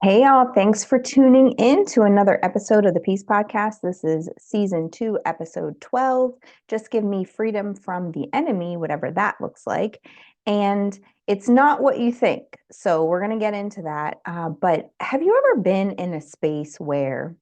Hey y'all, thanks for tuning in to another episode of the Peace Podcast. This is season 2, episode 12. Just give me freedom from the enemy, whatever that looks like. And it's not what you think. So we're going to get into that. But have you ever been in a space where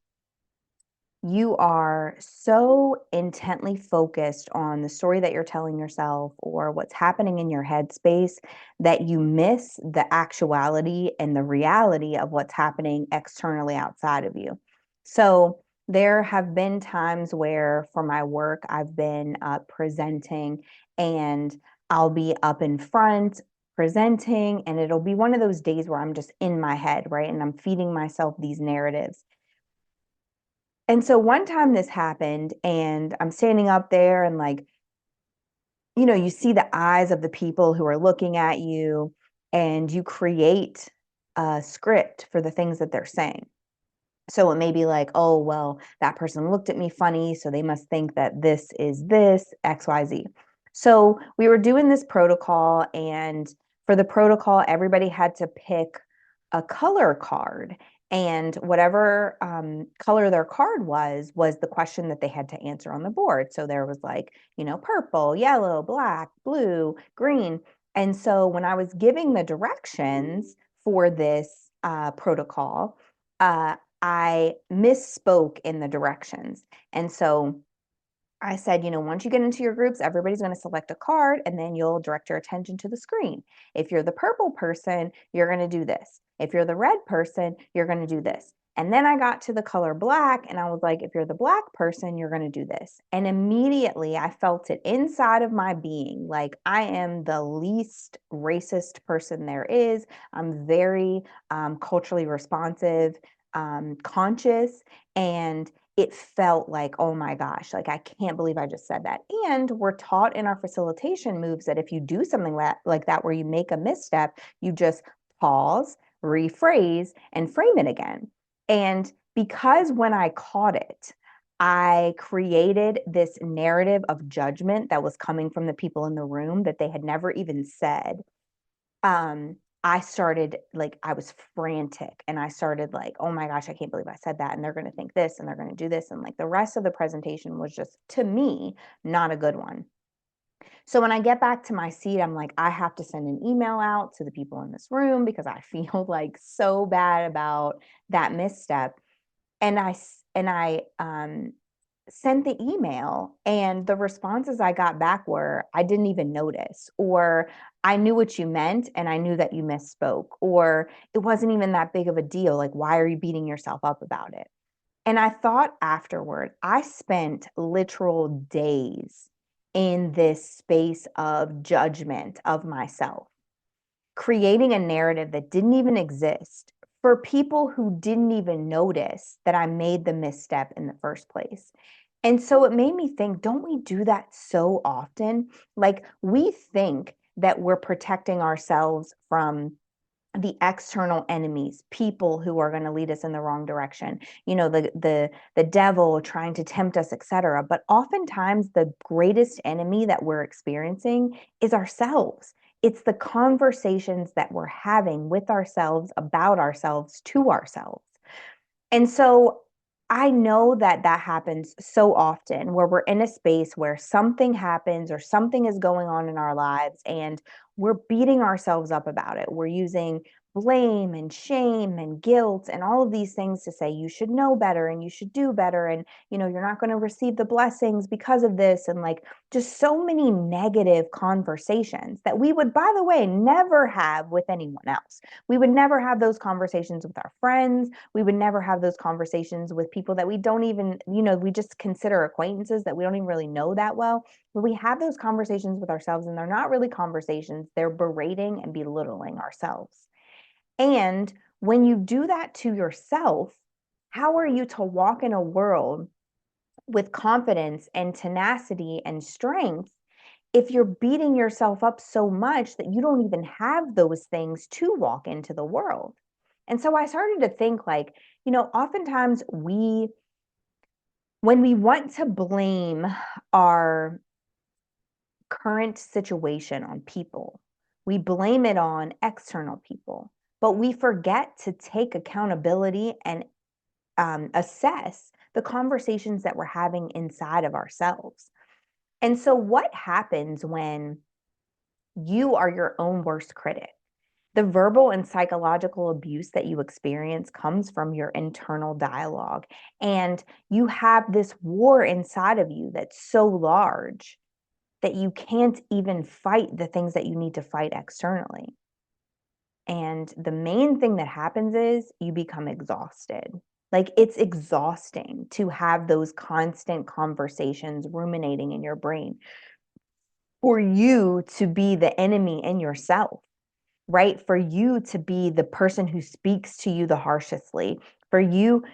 you are so intently focused on the story that you're telling yourself or what's happening in your headspace that you miss the actuality and the reality of what's happening externally outside of you? So, there have been times where, for my work, I've been presenting and I'll be up in front presenting, and it'll be one of those days where I'm just in my head, right? And I'm feeding myself these narratives. And so one time this happened, and I'm standing up there, and you see the eyes of the people who are looking at you, and you create a script for the things that they're saying. So it may be like, oh, well, that person looked at me funny, so they must think that this is this, XYZ. So we were doing this protocol, and for the protocol, everybody had to pick a color card. And whatever color their card was the question that they had to answer on the board. So there was purple, yellow, black, blue, green. And so when I was giving the directions for this protocol, I misspoke in the directions. And so I said, once you get into your groups, everybody's going to select a card and then you'll direct your attention to the screen. If you're the purple person, you're going to do this. If you're the red person, you're going to do this. And then I got to the color black and I was like, if you're the black person, you're going to do this. And immediately I felt it inside of my being. Like, I am the least racist person there is. I'm very culturally responsive, conscious, and it felt like, oh my gosh, like I can't believe I just said that. And we're taught in our facilitation moves that if you do something like that, where you make a misstep, you just pause, rephrase, and frame it again. And because when I caught it, I created this narrative of judgment that was coming from the people in the room that they had never even said. um I started, like, I was frantic, and I started like, oh my gosh, I can't believe I said that, and they're going to think this, and they're going to do this, and like the rest of the presentation was just, to me, not a good one. So when I get back to my seat, I'm like, I have to send an email out to the people in this room because I feel like so bad about that misstep. And I sent the email, and the responses I got back were, I didn't even notice, or I knew what you meant and I knew that you misspoke, or it wasn't even that big of a deal. Like, why are you beating yourself up about it? And I thought afterward, I spent literal days in this space of judgment of myself, creating a narrative that didn't even exist for people who didn't even notice that I made the misstep in the first place. And so it made me think, don't we do that so often? Like, we think that we're protecting ourselves from the external enemies, people who are going to lead us in the wrong direction, the devil trying to tempt us, etc. But oftentimes the greatest enemy that we're experiencing is ourselves. It's the conversations that we're having with ourselves, about ourselves, to ourselves. And so I know that that happens so often, where we're in a space where something happens or something is going on in our lives, and we're beating ourselves up about it. We're using blame and shame and guilt and all of these things to say you should know better and you should do better, and you're not going to receive the blessings because of this, and like, just so many negative conversations that we would, by the way, never have with anyone else. We would never have those conversations with our friends. We would never have those conversations with people that we don't even, we just consider acquaintances that we don't even really know that well. But we have those conversations with ourselves, and they're not really conversations. They're berating and belittling ourselves. And when you do that to yourself, how are you to walk in a world with confidence and tenacity and strength if you're beating yourself up so much that you don't even have those things to walk into the world? And so I started to think, like, oftentimes when we want to blame our current situation on people, we blame it on external people. but we forget to take accountability and assess the conversations that we're having inside of ourselves. And so, what happens when you are your own worst critic? The verbal and psychological abuse that you experience comes from your internal dialogue. And you have this war inside of you that's so large that you can't even fight the things that you need to fight externally. And the main thing that happens is you become exhausted. Like it's exhausting to have those constant conversations ruminating in your brain for you to be the enemy in yourself, right? For you to be the person who speaks to you the harshestly, for you,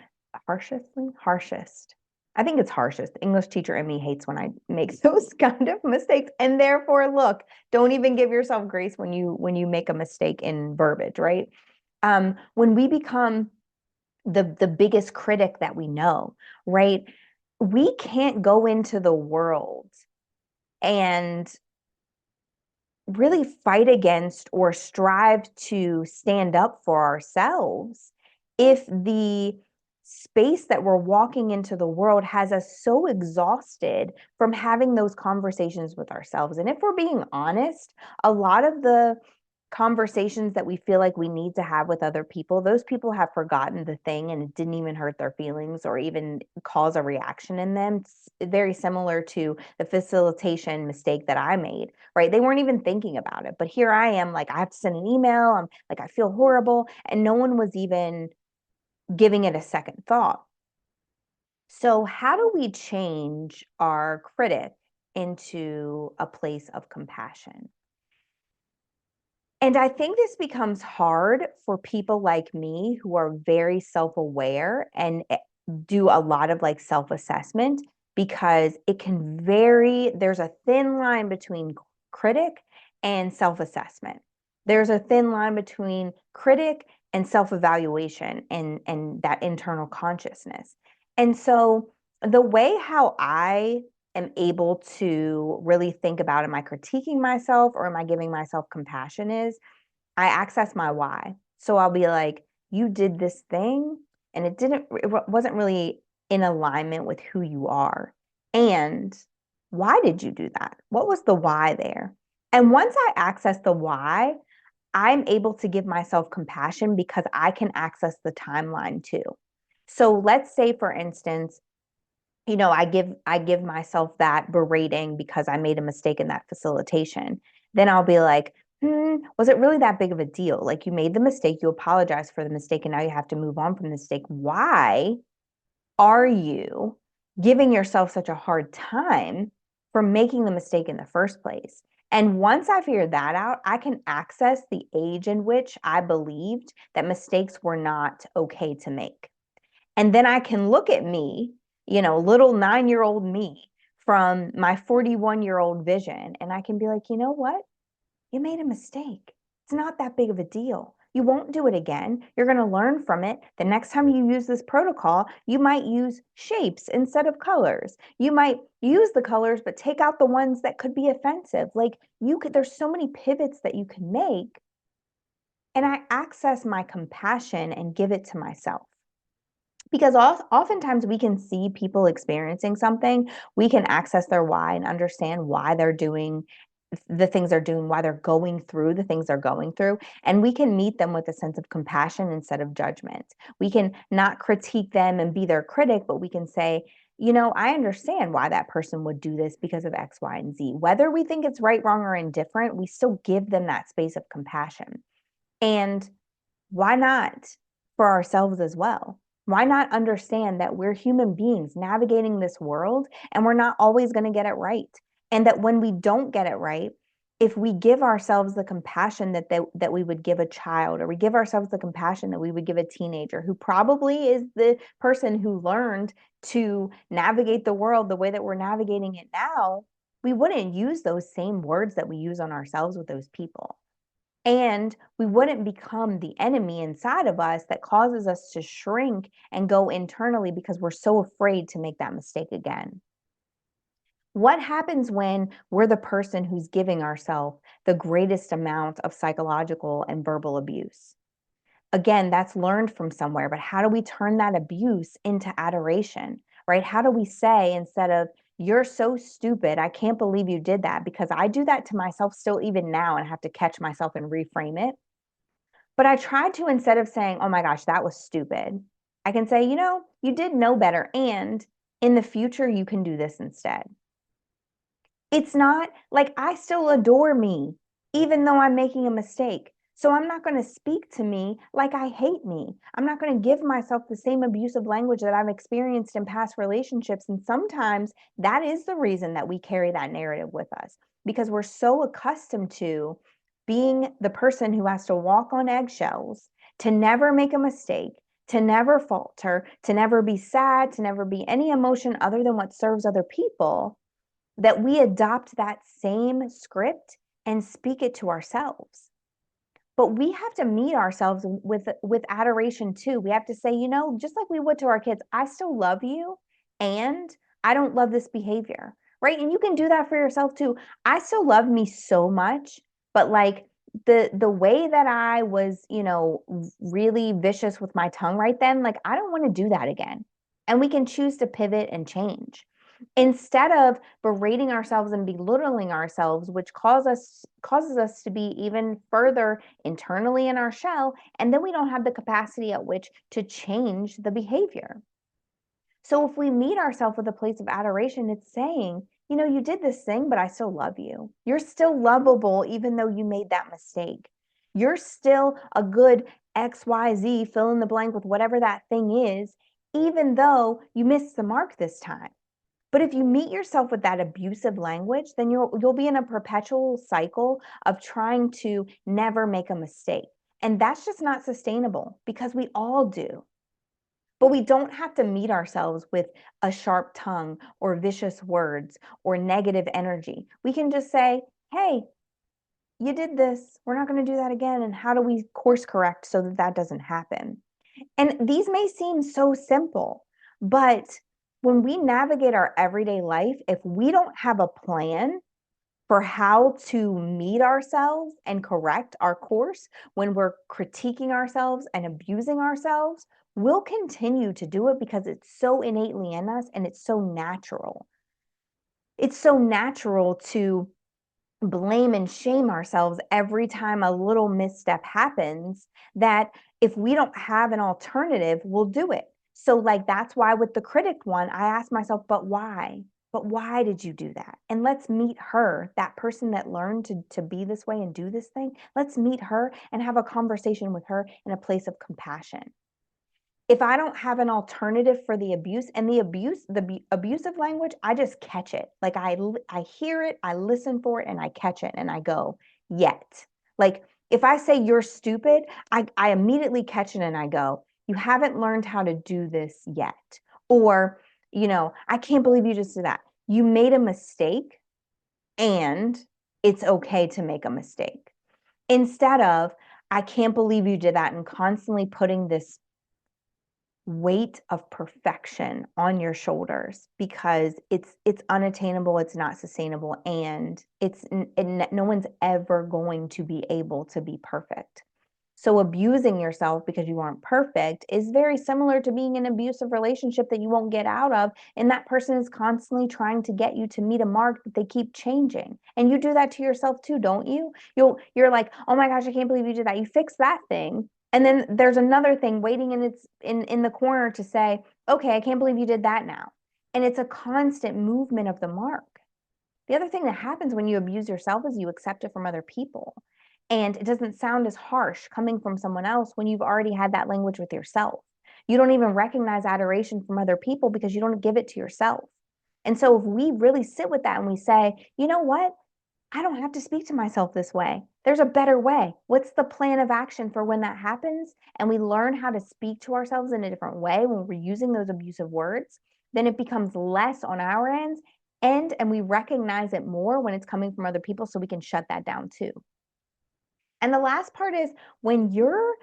harshest. I think it's harshest. The English teacher in me hates when I make those kind of mistakes. And therefore, look, don't even give yourself grace when you make a mistake in verbiage, right? When we become the biggest critic that we know, right? We can't go into the world and really fight against or strive to stand up for ourselves if the space that we're walking into the world has us so exhausted from having those conversations with ourselves. And if we're being honest, a lot of the conversations that we feel like we need to have with other people, those people have forgotten the thing and it didn't even hurt their feelings or even cause a reaction in them. It's very similar to the facilitation mistake that I made, right? They weren't even thinking about it. But here I am, like, I have to send an email. I'm like, I feel horrible. And no one was even giving it a second thought. So, how do we change our critic into a place of compassion? And I think this becomes hard for people like me who are very self-aware and do a lot of like self-assessment because it can vary. There's a thin line between critic and self-assessment. There's a thin line between critic and self-evaluation and that internal consciousness. And so the way how I am able to really think about, am I critiquing myself or am I giving myself compassion, is I access my why. So I'll be like, you did this thing and it wasn't really in alignment with who you are. And why did you do that? What was the why there? And once I access the why, I'm able to give myself compassion because I can access the timeline too. So let's say, for instance, I give myself that berating because I made a mistake in that facilitation. Then I'll be like, was it really that big of a deal? Like, you made the mistake, you apologize for the mistake, and now you have to move on from the mistake. Why are you giving yourself such a hard time for making the mistake in the first place? And once I figured that out, I can access the age in which I believed that mistakes were not okay to make. And then I can look at me, little 9-year-old me from my 41-year-old vision, and I can be like, you know what? You made a mistake. It's not that big of a deal. You won't do it again. You're going to learn from it. The next time you use this protocol, you might use shapes instead of colors. You might use the colors, but take out the ones that could be offensive. Like, there's so many pivots that you can make. And I access my compassion and give it to myself. Because oftentimes we can see people experiencing something, we can access their why and understand why they're doing the things they're doing, why they're going through the things they're going through. And we can meet them with a sense of compassion instead of judgment. We can not critique them and be their critic, but we can say, I understand why that person would do this because of X, Y, and Z. Whether we think it's right, wrong, or indifferent, we still give them that space of compassion. And why not for ourselves as well? Why not understand that we're human beings navigating this world and we're not always going to get it right? And that when we don't get it right, if we give ourselves the compassion that we would give a child, or we give ourselves the compassion that we would give a teenager who probably is the person who learned to navigate the world the way that we're navigating it now, we wouldn't use those same words that we use on ourselves with those people. And we wouldn't become the enemy inside of us that causes us to shrink and go internally because we're so afraid to make that mistake again. What happens when we're the person who's giving ourselves the greatest amount of psychological and verbal abuse? Again, that's learned from somewhere, but how do we turn that abuse into adoration, right? How do we say, instead of, you're so stupid, I can't believe you did that, because I do that to myself still even now and have to catch myself and reframe it. But I try to, instead of saying, oh my gosh, that was stupid, I can say, you did know better. And in the future, you can do this instead. It's not like, I still adore me, even though I'm making a mistake. So I'm not going to speak to me like I hate me. I'm not going to give myself the same abusive language that I've experienced in past relationships. And sometimes that is the reason that we carry that narrative with us, because we're so accustomed to being the person who has to walk on eggshells, to never make a mistake, to never falter, to never be sad, to never be any emotion other than what serves other people, that we adopt that same script and speak it to ourselves. But we have to meet ourselves with adoration too. We have to say, just like we would to our kids, I still love you and I don't love this behavior, right? And you can do that for yourself too. I still love me so much, but like the way that I was, really vicious with my tongue right then, like I don't want to do that again. And we can choose to pivot and change. Instead of berating ourselves and belittling ourselves, which causes us to be even further internally in our shell, and then we don't have the capacity at which to change the behavior. So if we meet ourselves with a place of adoration, it's saying, you did this thing, but I still love you. You're still lovable, even though you made that mistake. You're still a good XYZ, fill in the blank with whatever that thing is, even though you missed the mark this time. But if you meet yourself with that abusive language, then you'll be in a perpetual cycle of trying to never make a mistake. And that's just not sustainable, because we all do. But we don't have to meet ourselves with a sharp tongue or vicious words or negative energy. We can just say, hey, you did this. We're not going to do that again. And how do we course correct so that that doesn't happen? And these may seem so simple, but when we navigate our everyday life, if we don't have a plan for how to meet ourselves and correct our course when we're critiquing ourselves and abusing ourselves, we'll continue to do it because it's so innately in us and it's so natural. It's so natural to blame and shame ourselves every time a little misstep happens, that if we don't have an alternative, we'll do it. So like, that's why with the critic one, I asked myself, but why? But why did you do that? And let's meet her, that person that learned to be this way and do this thing. Let's meet her and have a conversation with her in a place of compassion. If I don't have an alternative for the abuse, and the abusive language, I just catch it. Like I hear it, I listen for it, and I catch it, and I go, yet. Like if I say you're stupid, I immediately catch it and I go, you haven't learned how to do this yet. Or, I can't believe you just did that. You made a mistake, and it's okay to make a mistake. Instead of, I can't believe you did that, and constantly putting this weight of perfection on your shoulders, because it's unattainable, it's not sustainable, and no one's ever going to be able to be perfect. So abusing yourself because you aren't perfect is very similar to being in an abusive relationship that you won't get out of, and that person is constantly trying to get you to meet a mark that they keep changing. And you do that to yourself too, don't you? You're like, oh my gosh, I can't believe you did that. You fix that thing, and then there's another thing waiting in the corner to say, okay, I can't believe you did that now. And it's a constant movement of the mark. The other thing that happens when you abuse yourself is you accept it from other people. And it doesn't sound as harsh coming from someone else when you've already had that language with yourself. You don't even recognize adoration from other people because you don't give it to yourself. And so if we really sit with that and we say, you know what? I don't have to speak to myself this way. There's a better way. What's the plan of action for when that happens? And we learn how to speak to ourselves in a different way when we're using those abusive words, then it becomes less on our ends, and we recognize it more when it's coming from other people, so we can shut that down too. And the last part is, when you're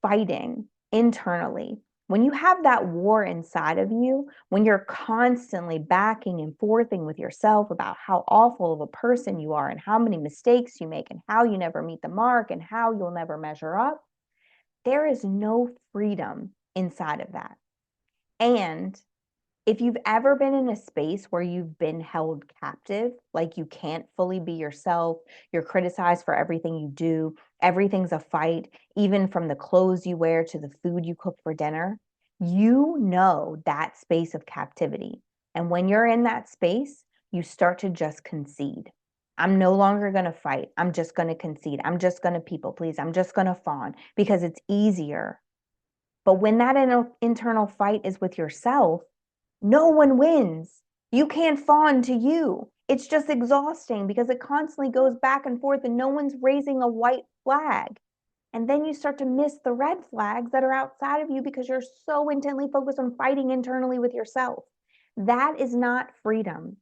fighting internally, when you have that war inside of you, when you're constantly backing and forthing with yourself about how awful of a person you are and how many mistakes you make and how you never meet the mark and how you'll never measure up, There is no freedom inside of that. And if you've ever been in a space where you've been held captive, like you can't fully be yourself, you're criticized for everything you do, everything's a fight, even from the clothes you wear to the food you cook for dinner, you know that space of captivity. And when you're in that space, you start to just concede. I'm no longer going to fight. I'm just going to concede. I'm just going to people please. I'm just going to fawn because it's easier. But when that internal fight is with yourself, no one wins. You can't fawn to you. It's just exhausting because it constantly goes back and forth and no one's raising a white flag. And then you start to miss the red flags that are outside of you because you're so intently focused on fighting internally with yourself. That is not freedom.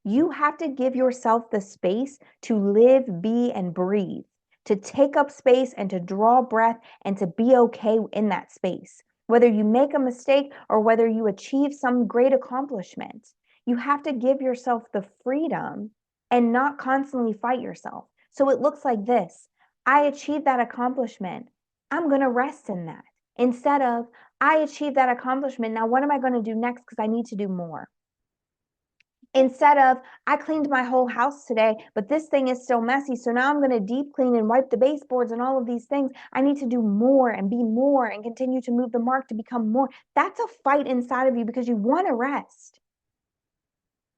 You have to give yourself the space to live, be, and breathe, to take up space and to draw breath and to be okay in that space. Whether you make a mistake or whether you achieve some great accomplishment, you have to give yourself the freedom and not constantly fight yourself. So it looks like this. I achieved that accomplishment. I'm going to rest in that. Instead of, I achieved that accomplishment. Now, what am I going to do next? Because I need to do more. Instead of, I cleaned my whole house today, but this thing is still messy. So now I'm going to deep clean and wipe the baseboards and all of these things. I need to do more and be more and continue to move the mark to become more. That's a fight inside of you because you want to rest.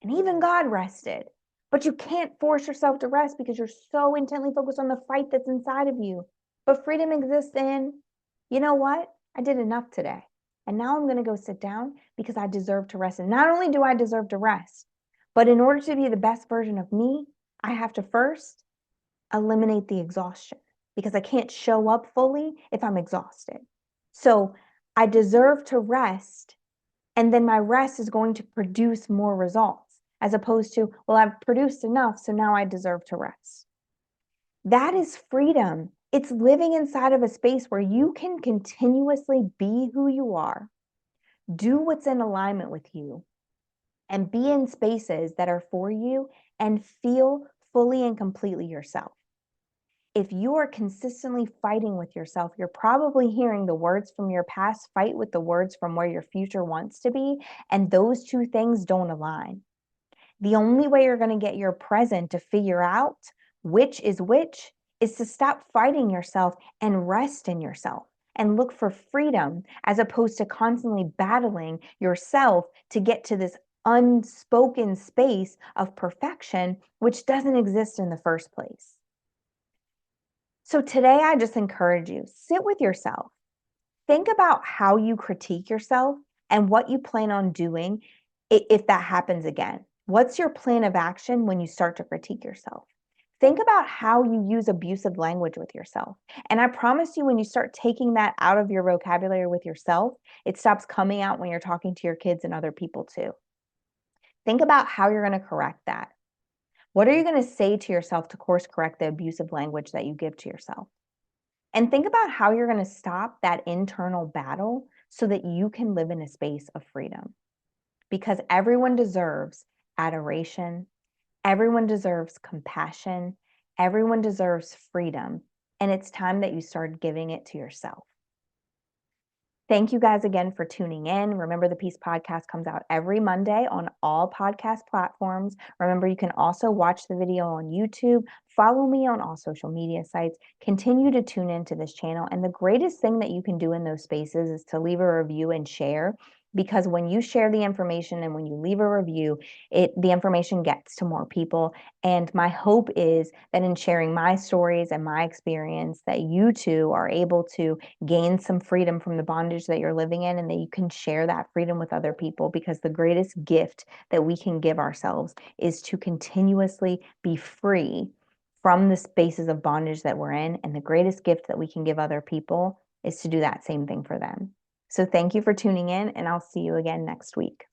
And even God rested. But you can't force yourself to rest because you're so intently focused on the fight that's inside of you. But freedom exists in, you know what? I did enough today. And now I'm going to go sit down because I deserve to rest. And not only do I deserve to rest, but in order to be the best version of me, I have to first eliminate the exhaustion because I can't show up fully if I'm exhausted. So I deserve to rest, and then my rest is going to produce more results as opposed to, well, I've produced enough, so now I deserve to rest. That is freedom. It's living inside of a space where you can continuously be who you are, do what's in alignment with you, and be in spaces that are for you and feel fully and completely yourself. If you are consistently fighting with yourself, you're probably hearing the words from your past fight with the words from where your future wants to be, and those two things don't align. The only way you're going to get your present to figure out which is to stop fighting yourself and rest in yourself and look for freedom as opposed to constantly battling yourself to get to this unspoken space of perfection, which doesn't exist in the first place. So today, I just encourage you, sit with yourself. Think about how you critique yourself and what you plan on doing if that happens again. What's your plan of action when you start to critique yourself? Think about how you use abusive language with yourself. And I promise you, when you start taking that out of your vocabulary with yourself, it stops coming out when you're talking to your kids and other people too. Think about how you're going to correct that. What are you going to say to yourself to course correct the abusive language that you give to yourself? And think about how you're going to stop that internal battle so that you can live in a space of freedom. Because everyone deserves adoration, everyone deserves compassion, everyone deserves freedom, and it's time that you start giving it to yourself. Thank you guys again for tuning in. Remember, the Peace Podcast comes out every Monday on all podcast platforms. Remember, you can also watch the video on YouTube. Follow me on all social media sites. Continue to tune into this channel. And the greatest thing that you can do in those spaces is to leave a review and share. Because when you share the information and when you leave a review, the information gets to more people. And my hope is that in sharing my stories and my experience, that you too are able to gain some freedom from the bondage that you're living in, and that you can share that freedom with other people. Because the greatest gift that we can give ourselves is to continuously be free from the spaces of bondage that we're in. And the greatest gift that we can give other people is to do that same thing for them. So thank you for tuning in, and I'll see you again next week.